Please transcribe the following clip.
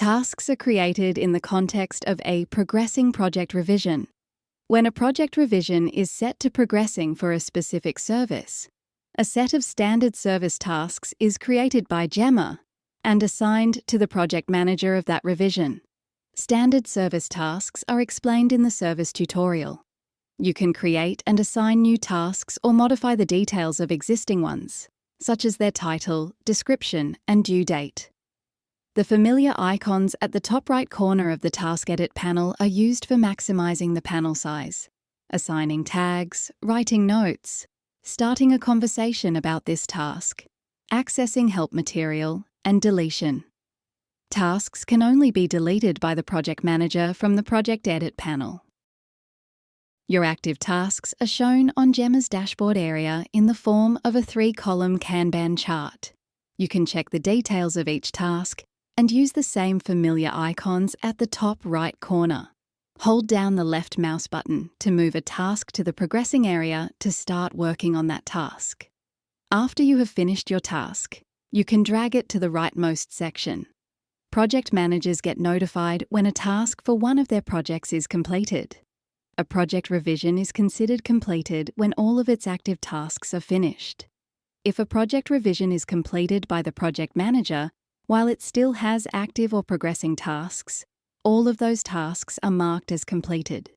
Tasks are created in the context of a progressing project revision. When a project revision is set to progressing for a specific service, a set of standard service tasks is created by Gemma and assigned to the project manager of that revision. Standard service tasks are explained in the service tutorial. You can create and assign new tasks or modify the details of existing ones, such as their title, description, and due date. The familiar icons at the top right corner of the Task Edit panel are used for maximizing the panel size, assigning tags, writing notes, starting a conversation about this task, accessing help material, and deletion. Tasks can only be deleted by the project manager from the Project Edit panel. Your active tasks are shown on Gemma's dashboard area in the form of a 3-column Kanban chart. You can check the details of each task and use the same familiar icons at the top right corner. Hold down the left mouse button to move a task to the progressing area to start working on that task. After you have finished your task, you can drag it to the rightmost section. Project managers get notified when a task for one of their projects is completed. A project revision is considered completed when all of its active tasks are finished. If a project revision is completed by the project manager, while it still has active or progressing tasks, all of those tasks are marked as completed.